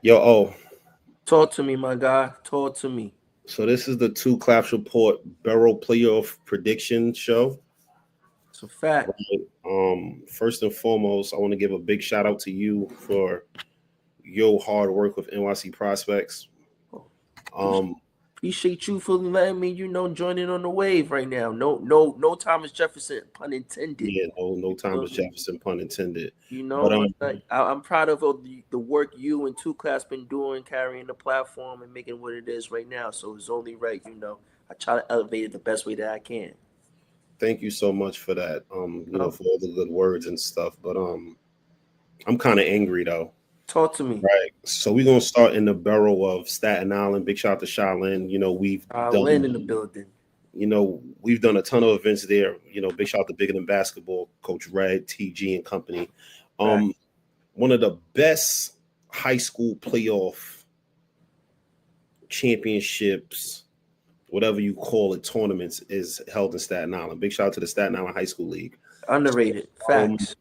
Yo, oh, Talk to me, my guy. Talk to me. so this is the Two Claps Report Barrel Playoff Prediction Show. It's a fact. Right? First and foremost, I want to give a big shout out to you for your hard work with NYC Prospects. Um, Appreciate you for letting me, join in on the wave right now. No Thomas Jefferson, pun intended. yeah, no You Thomas feel me? Jefferson, pun intended. You But know, I'm proud of all the work you and Two Class been doing, carrying the platform and making what it is right now. So it's only right, I try to elevate it the best way that I can. thank you so much for that. No, For all the good words and stuff. But I'm kind of angry though. talk to me. Right. So we're gonna start in the borough of Staten Island. Big shout out to Charlene. We've Lynn done in the building. we've done a ton of events there. Big shout out to Bigger Than Basketball, Coach Red, TG and company. Fact. One of the best high school playoff championships, whatever you call it, tournaments is held in Staten Island. Big shout out to the Staten Island High School League. Underrated. Um, Facts.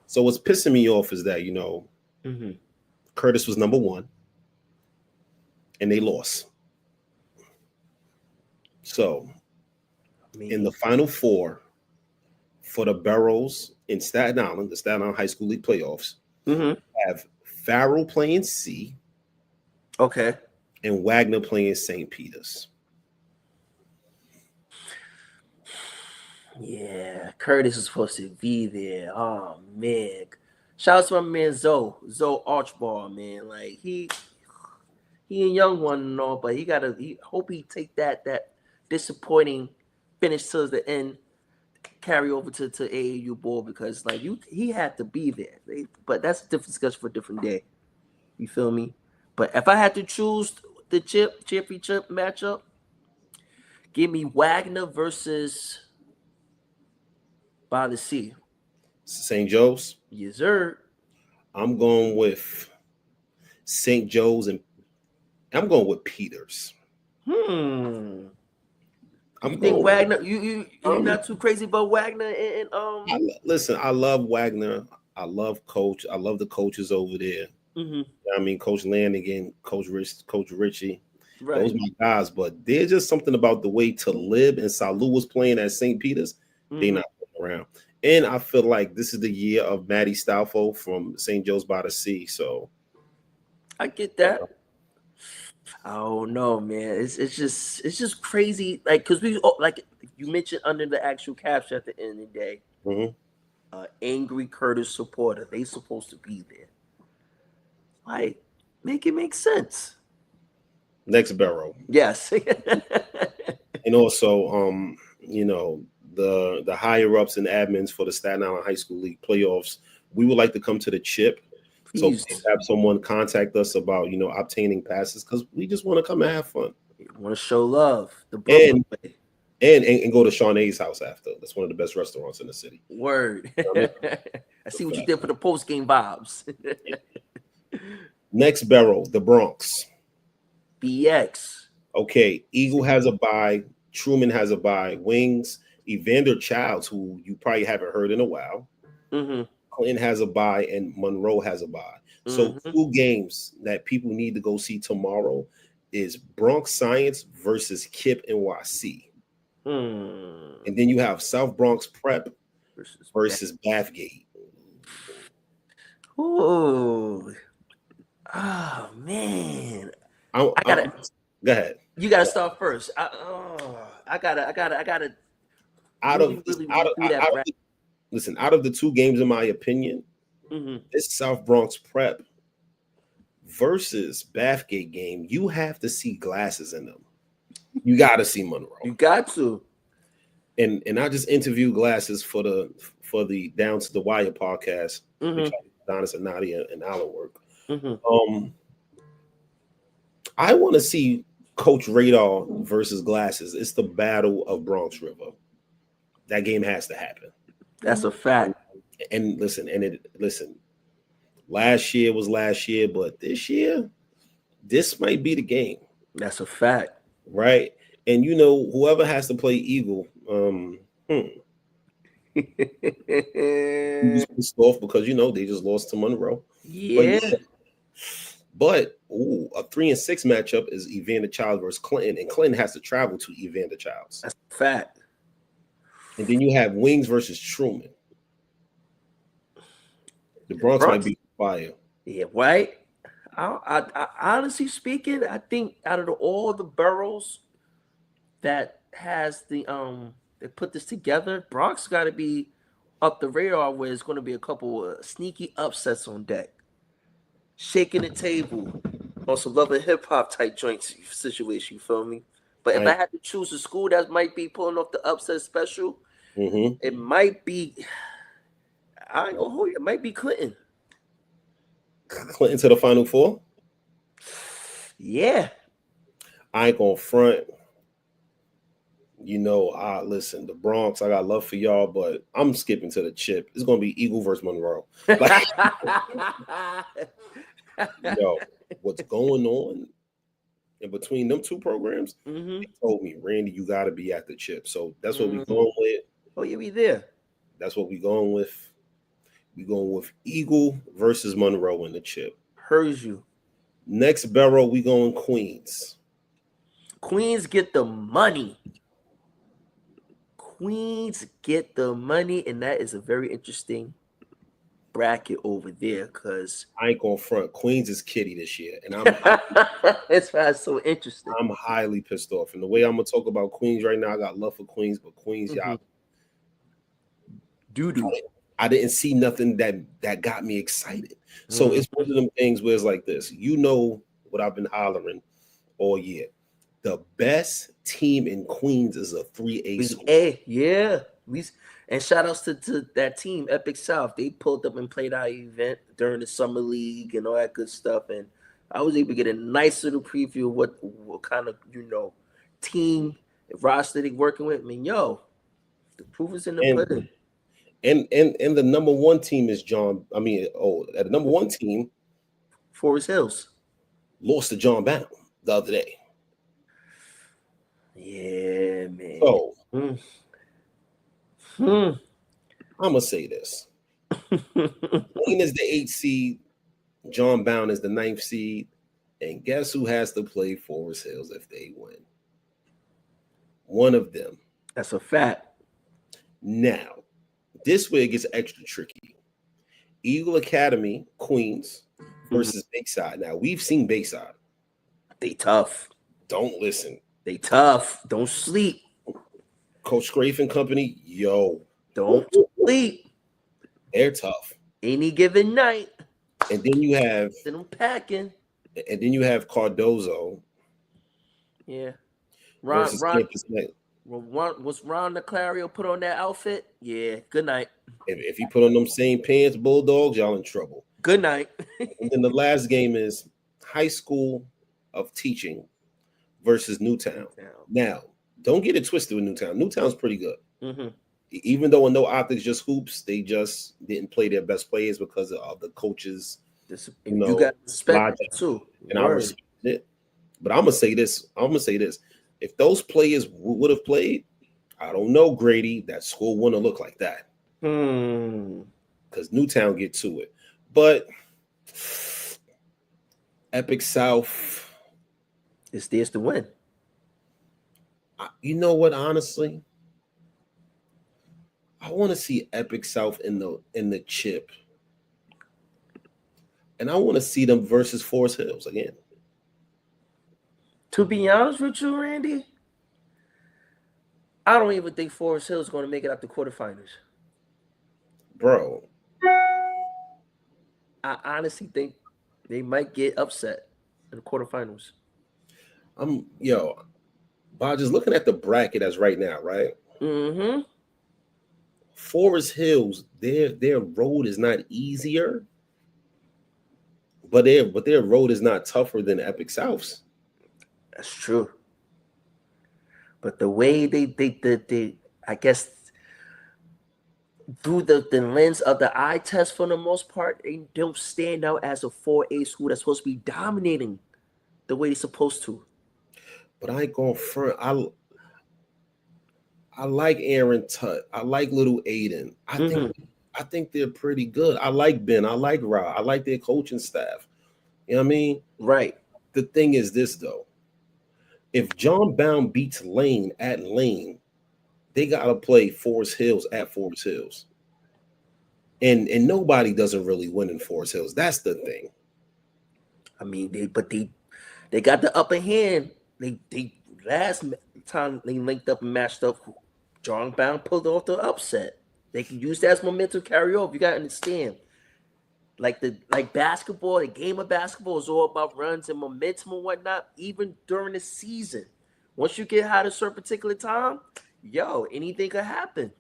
so what's pissing me off is that, Mm-hmm. Curtis was number one and they lost. So in the final four for the Barrows in Staten Island, the Staten Island High School League playoffs, have Farrell playing C. Okay. And Wagner playing St. Peter's. Yeah, Curtis is supposed to be there. Oh man. Shout out to my man Zoe Archibald, man. Like he a young one and all, but he hope he take that disappointing finish to the end, carry over to AAU ball because like he had to be there. But that's a different discussion for a different day. You feel me? But if I had to choose the championship matchup, give me Wagner versus by the Sea. St. Joe's. Yes, sir. I'm going with St. Joe's and I'm going with Peters. You think Wagner? You're not too crazy about Wagner and Listen, I love Wagner. I love Coach. I love the coaches over there. I mean, Coach Lanigan, Coach Richie. Right. Those are my guys. But there's just something about the way Talib and Salou was playing at St. Peter's. They're not around. And I feel like this is the year of Maddie Stalfo from St. Joe's by the Sea. So I get that. Oh no, man! It's just crazy. Like because like you mentioned under the actual caption at the end of the day, angry Curtis supporter. They supposed to be there. Like make it make sense. Next Barrow. Yes. And also, the higher ups and admins for the Staten Island High School League playoffs, we would like to come to the chip. Please. So have someone contact us about, obtaining passes because we just want to come and have fun. We want to show love. And go to Sean A's house after. That's one of the best restaurants in the city. Word. I see what you did for the post-game vibes. Next Barrow, the Bronx. BX. Okay, Eagle has a bye. Truman has a bye. Wings, Evander Childs, who you probably haven't heard in a while. Clinton has a bye, and Monroe has a bye. So 2 games that people need to go see tomorrow is Bronx Science versus KIPP NYC. And then you have South Bronx Prep versus Bathgate. Oh man. I gotta go ahead. You gotta start first. I gotta listen, out of the 2 games, in my opinion, this South Bronx Prep versus Bathgate game, you have to see glasses in them. You got to see Monroe. You got to. And I just interviewed glasses for the Down to the Wire podcast, Adonis and Nadia and our work. I want to see Coach Radar versus Glasses. It's the battle of Bronx River. That game has to happen. That's a fact. And listen, last year was last year, but this might be the game. That's a fact. Right? And whoever has to play Eagle, pissed off because they just lost to Monroe. Yeah. But a 3-6 matchup is Evander Childs versus Clinton, and Clinton has to travel to Evander Childs. That's a fact. And then you have Wings versus Truman. The Bronx might be fire. Yeah, right. I honestly speaking, I think out of all the boroughs that has the they put this together, Bronx got to be up the radar where it's going to be a couple of sneaky upsets on deck, shaking the table on some love and hip hop type joints situation. You feel me? But if I had to choose a school that might be pulling off the upset special, it might be. I ain't gonna hold you. It might be Clinton. Clinton to the Final Four? Yeah. I ain't gonna front. You know, listen, the Bronx, I got love for y'all, but I'm skipping to the chip. It's gonna be Eagle versus Monroe. Like, yo, what's going on in between them two programs? They told me, Randy, you gotta be at the chip. So that's what we're going with. Oh, you be there. That's what we're going with. We're going with Eagle versus Monroe in the chip. Heard you. Next borough, we going Queens. Queens get the money. Queens get the money, and that is a very interesting bracket over there because I ain't gonna front. Queens is kitty this year, and it's so interesting. I'm highly pissed off. And the way I'm gonna talk about Queens right now, I got love for Queens, but Queens, y'all doo-doo. I didn't see nothing that got me excited. So it's one of them things where it's like this. You know what I've been hollering all year. The best team in Queens is a 3A school. Yeah. And shout outs to that team, Epic South. They pulled up and played our event during the summer league and all that good stuff. And I was able to get a nice little preview of what kind of, team roster they working with. I mean, the proof is in the pudding. And the number one team is the number one team, Forest Hills, lost to John Brown the other day. Yeah, man. So I'm gonna say this. Wayne is the 8th seed, John Brown is the 9th seed, and guess who has to play Forest Hills if they win? One of them. That's a fact. Now, this way it gets extra tricky. Eagle Academy, Queens versus Bayside. Now, we've seen Bayside. They tough. Don't listen. They tough. Don't sleep. Coach Scrafe and company, don't sleep. They're tough. Any given night. And then you have them packing. And then you have Cardozo. Yeah. Was Ron DeClario put on that outfit? Yeah. Good night. If he put on them same pants, Bulldogs, y'all in trouble. Good night. And then the last game is High School of Teaching versus Newtown. Now, don't get it twisted with Newtown. Newtown's pretty good. Even though in no optics, just hoops, they just didn't play their best players because of the coaches. You got respect too. And I respect it. But I'm gonna say this. If those players would have played, I don't know, Grady, that school wouldn't look like that. Because Newtown get to it. But Epic South is theirs to win. You know what? Honestly, I want to see Epic South in the chip, and I want to see them versus Forest Hills again. To be honest with you, Randy, I don't even think Forest Hills is going to make it out the quarterfinals. Bro, I honestly think they might get upset in the quarterfinals. By just looking at the bracket as right now, right? Forest Hills, their road is not easier, but their road is not tougher than Epic South's. That's true. But the way they I guess through the lens of the eye test for the most part, they don't stand out as a 4A school that's supposed to be dominating the way they're supposed to. But I ain't going front. I like Aaron Tutt. I like Little Aiden. I think they're pretty good. I like Ben. I like Ra. I like their coaching staff. You know what I mean? Right. The thing is this though. If John Brown beats Lane at Lane, they gotta play Forest Hills at Forest Hills. And nobody doesn't really win in Forest Hills. That's the thing. I mean, they got the upper hand. They last time they linked up and matched up, John Brown pulled off the upset. They can use that as momentum carry over. You gotta understand. Like basketball, the game of basketball is all about runs and momentum and whatnot, even during the season. Once you get hot at a certain particular time, anything could happen.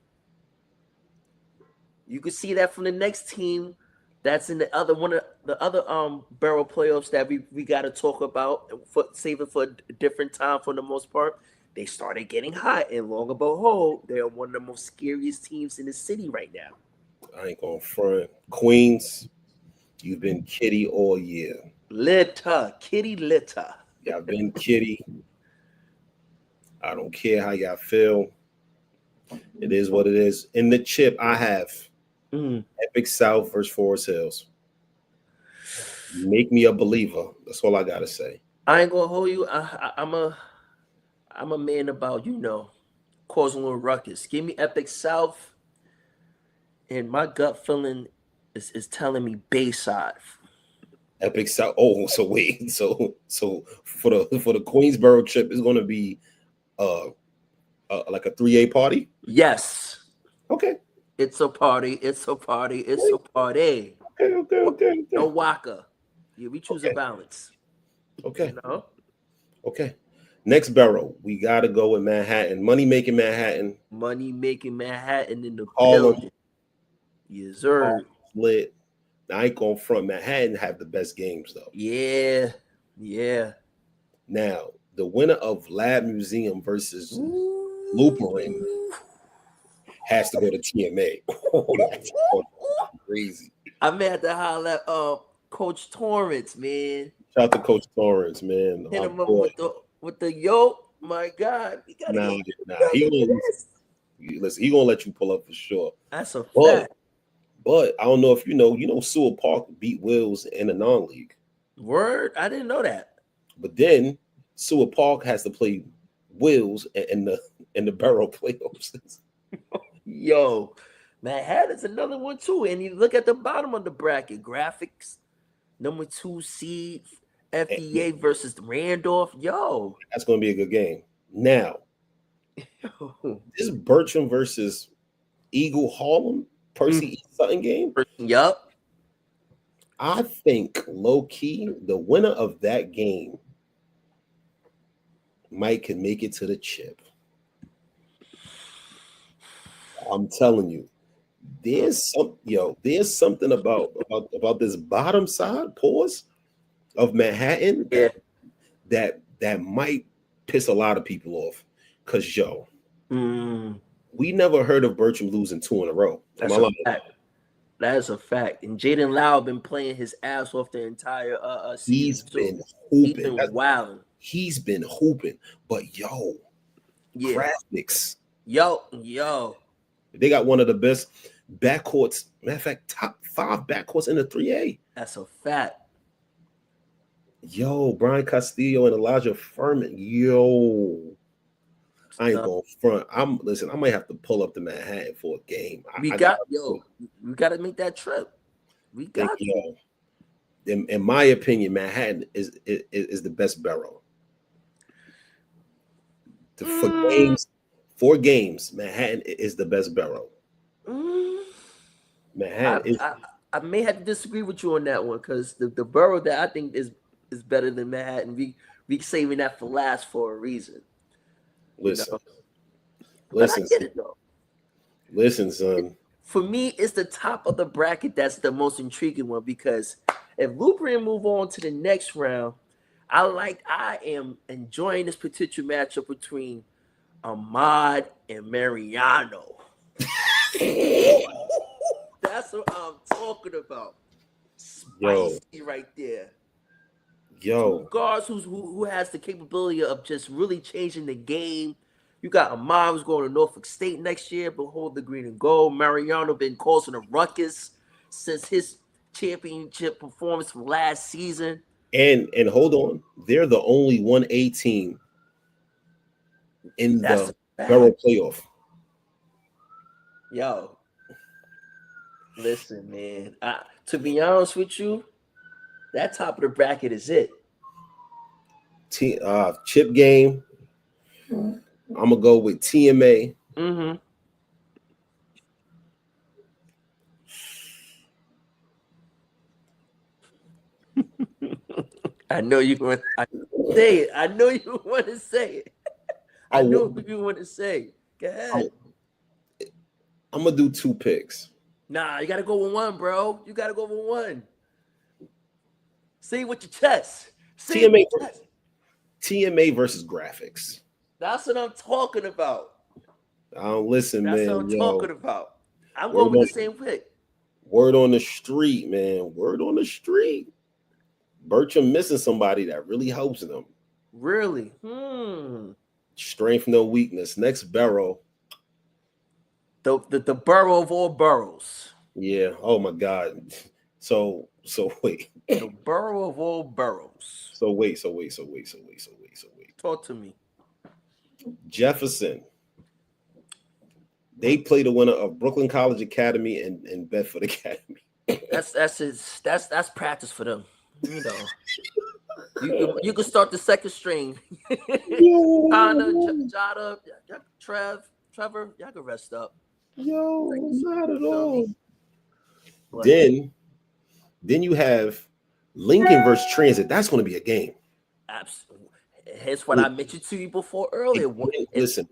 You could see that from the next team that's in the other one of the other barrel playoffs that we got to talk about save it for a different time for the most part. They started getting hot, and long and behold, they're one of the most scariest teams in the city right now. I ain't gonna front. Queens, you've been kitty all year. Kitty litter. Y'all been kitty. I don't care how y'all feel. It is what it is. In the chip, I have Epic South versus Forest Hills. Make me a believer. That's all I gotta say. I ain't gonna hold you. I'm a man about causing a little ruckus. Give me Epic South, and my gut feeling is telling me Bayside. Epic South. Oh, so wait. So for the Queensboro trip, it's gonna be like a 3A party. Yes. Okay. It's a party. It's a party. It's a party. Okay. No waka. Yeah, we choose a balance. Okay. Okay. Next barrel, we gotta go with Manhattan. Money making Manhattan. Money making Manhattan in the Harlem. building. Yes, sir. Lit. I ain't going front. Manhattan have the best games though. Yeah. Now, the winner of Lab Museum versus Luperin has to go to TMA. Oh, that's crazy. I may have to holler at Coach Torrance, man. Shout out to Coach Torrance, man. Hit him up with the yoke. My God, he gonna let you pull up for sure. That's a fact. But I don't know if you know Sewell Park beat Wills in the non-league. Word, I didn't know that. But then Sewell Park has to play Wills in the Borough playoffs. Yo, Manhattan's another one too. And you look at the bottom of the bracket, graphics, number 2 seed, FEA versus Randolph. Yo, that's gonna be a good game. Now, this Bertram versus Eagle Harlem Percy Sutton game. Yup. I think low key the winner of that game can make it to the chip. I'm telling you, there's something about this bottom side pause of Manhattan that might piss a lot of people off. Cause we never heard of Bertram losing 2 in a row. That's a fact. That is a fact. And Jaden Lau been playing his ass off the entire season. He's been hooping. Wild. He's been hooping. But graphics. Yo. They got one of the best backcourts. Matter of fact, top 5 backcourts in the 3A. That's a fact. Brian Castillo and Elijah Furman. I ain't going front. I might have to pull up to Manhattan for a game. We got to make that trip. We got to. In my opinion, Manhattan is the best borough. For games, Manhattan is the best borough. Manhattan I may have to disagree with you on that one because the borough that I think is better than Manhattan. We saving that for last for a reason. Listen, I get it though. Listen, son. For me, it's the top of the bracket that's the most intriguing one because if Luperin move on to the next round, I am enjoying this potential matchup between Ahmad and Mariano. That's what I'm talking about. Spicy right there. Two guards who has the capability of just really changing the game. You got Ahmad who's going to Norfolk State next year, but hold the green and gold. Mariano been causing a ruckus since his championship performance from last season. And hold on, they're the only 1A team in That's the a fact. Borough playoff. Yo, listen, man. To be honest with you, that top of the bracket is it. Chip game. I'm gonna go with TMA. Mm-hmm. I know you going to say it. I know you want to say it. I know what you want to say. Go ahead. I'm gonna do 2 picks. Nah, you gotta go with one, bro. You gotta go with one. Say it with your chest. Say it with TMA your chest. TMA versus graphics. That's what I'm talking about. Listen, That's man. what I'm Yo, talking about. I'm going with the same pick. Word on the street, man. Word on the street. Bertram missing somebody that really helps them. Really? Strength, no weakness. Next Borough. The borough of all boroughs. Yeah. Oh my God. So wait. The borough of all boroughs. So wait. Talk to me. Jefferson. They play the winner of Brooklyn College Academy and Bedford Academy. That's practice for them. You know. You can start the second string. Connor, Jada, Trevor, y'all can rest up. Yo, not at all. Then you have Lincoln versus Transit. That's going to be a game. Absolutely. Here's what I mentioned to you before earlier. Listen,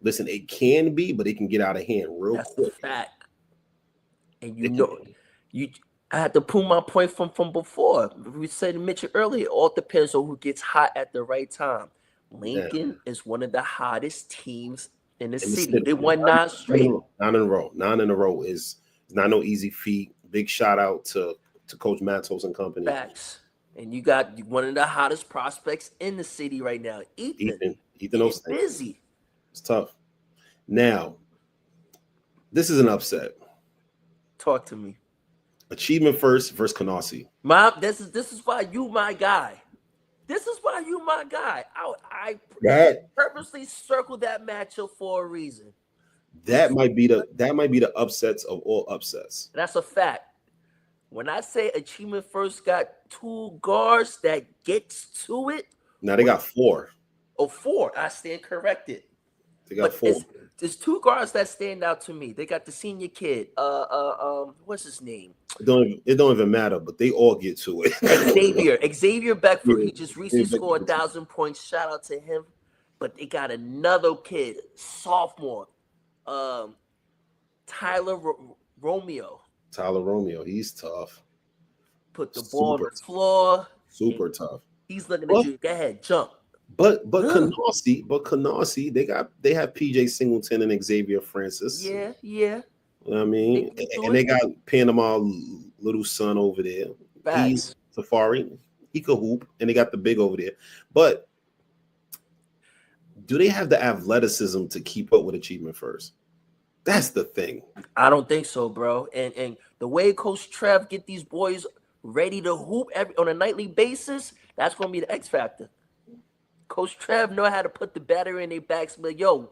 it can be, but it can get out of hand real quick. That's a fact. And I had to prove my point from before. We said mentioned earlier, it all depends on who gets hot at the right time. Lincoln is one of the hottest teams in the city. They won 9 straight. 9 in a row. 9 in a row is not no easy feat. Big shout out to Coach Matos and company. Facts. And you got one of the hottest prospects in the city right now. Ethan He's busy. It's tough. Now, this is an upset. Talk to me. Achievement First versus Canarsie. This is why you my guy. This is why you my guy. I purposely circled that matchup for a reason. That might be the upsets of all upsets. That's a fact. When I say Achievement First got 2 guards that gets to it. Now they got 4. Oh, 4. I stand corrected. They got 4. There's 2 guards that stand out to me. They got the senior kid. What's his name? It don't even matter, but they all get to it. Xavier Beckford. He just recently scored 1,000 points. Shout out to him. But they got another kid, sophomore, Tyler Romeo. He's tough. Put the ball on the floor. Super tough. He's looking at you. Go ahead, jump. But Canarsie, they have PJ Singleton and Xavier Francis. Yeah. You know what I mean, and they got Panama little son over there. Facts. He's Safari. He could hoop, and they got the big over there. But do they have the athleticism to keep up with Achievement First? That's the thing. I don't think so, bro. And the way Coach Trev get these boys ready to hoop on a nightly basis, that's gonna be the X factor. Coach Trev know how to put the battery in their backs. But yo,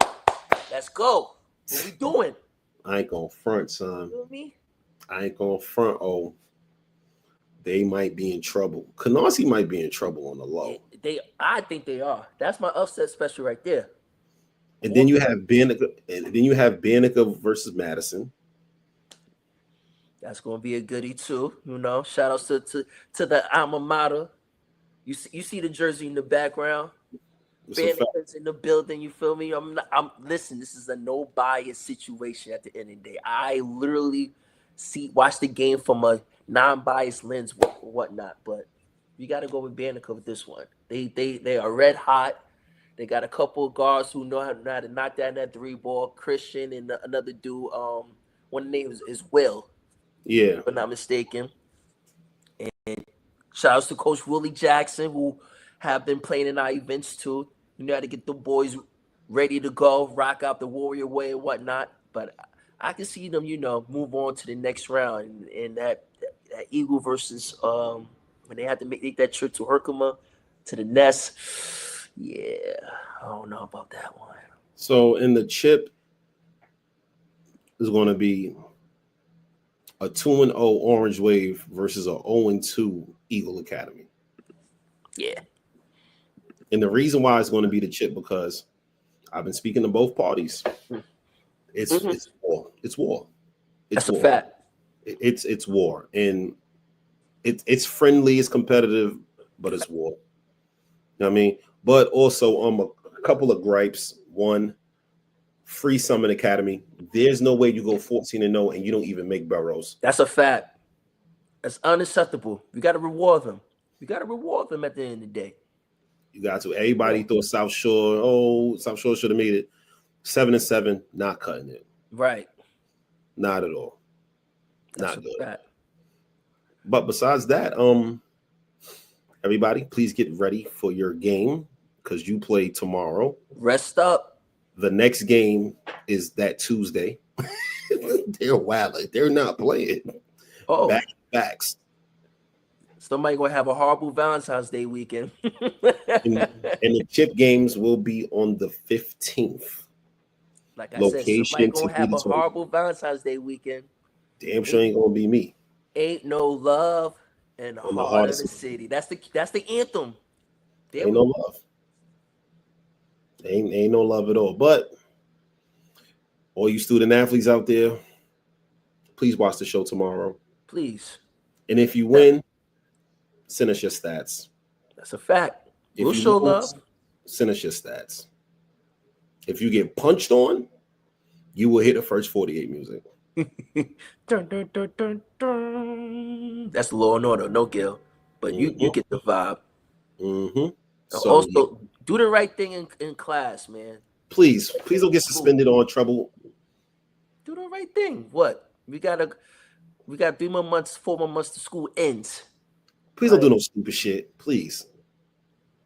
let's go. What we doing? I ain't gonna front, son. You know me? I ain't gonna front. Oh, they might be in trouble. Canarsie might be in trouble on the low. I think they are. That's my upset special right there. And then you have Banneker versus Madison. That's gonna be a goodie too. You know, shout outs to the alma mater. You see the jersey in the background. Banneker's in the building. You feel me? Listen. This is a no bias situation. At the end of the day, I literally watch the game from a non-biased lens, or whatnot. But you got to go with Banneker with this one. They are red hot. They got a couple of guards who know how to knock down that 3-ball. Christian and another dude. One name is Will. Yeah, if I'm not mistaken. And shout outs to Coach Willie Jackson, who have been playing in our events too. You know how to get the boys ready to go, rock out the Warrior way and whatnot. But I can see them, move on to the next round and that Eagle versus when they have to make that trip to Herkimer, to the Nest. Yeah, I don't know about that one. So in the chip is going to be a 2-0 Orange Wave versus a 0-2 Eagle Academy. Yeah. And the reason why it's going to be the chip because I've been speaking to both parties. It's war. It's war. It's That's war. A fact. It's war, and it's friendly, it's competitive, but it's war. You know what I mean? But also a couple of gripes. One, free Summit Academy. There's no way you go 14-0 and you don't even make boroughs. That's a fact. That's unacceptable. We got to reward them. We got to reward them at the end of the day. You got to. Everybody thought South Shore. Oh, South Shore should have made it 7-7. Not cutting it. Right. Not at all. That's not good. Fact. But besides that, everybody, please get ready for your game because you play tomorrow. Rest up. The next game is that Tuesday. They're wild. Like, they're not playing. Oh. Backs. Somebody gonna have a horrible Valentine's Day weekend. and the chip games will be on the 15th. Like I said, somebody gonna have a horrible Valentine's Day weekend. Damn sure ain't gonna be me. Ain't no love in the heart of the city. That's the anthem. Ain't no love. Ain't no love at all. But all you student athletes out there, please watch the show tomorrow. Please. And if you win, send us your stats. That's a fact. We'll show love. Send us your stats. If you get punched on, you will hit the first 48 music. Dun, dun, dun, dun, dun. That's Law and Order, no Gil. But you get the vibe. So, also, do the right thing in class, man. Please don't get suspended on trouble. Do the right thing. What? We got 3 more months, 4 more months to school ends. Please don't do no stupid shit. Please.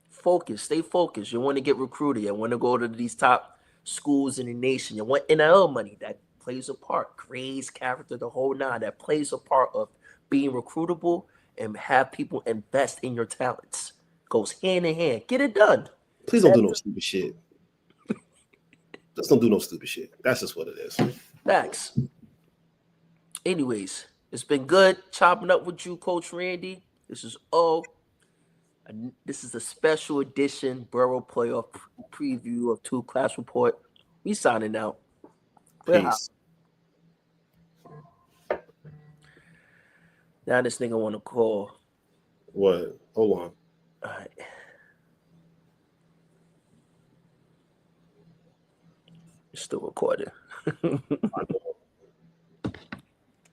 Focus. Stay focused. You want to get recruited. You want to go to these top schools in the nation. You want NIL money. That plays a part. Grades, character, the whole nine. That plays a part of being recruitable and have people invest in your talents. Goes hand in hand. Get it done. Please don't do no stupid shit. Just don't do no stupid shit. That's just what it is. Facts. Anyways, it's been good chopping up with you, Coach Randy. This is This is a special edition Borough Playoff preview of 2 Class Report. We signing out. Peace. Now this nigga want to call. What? Hold on. All right. Still recording.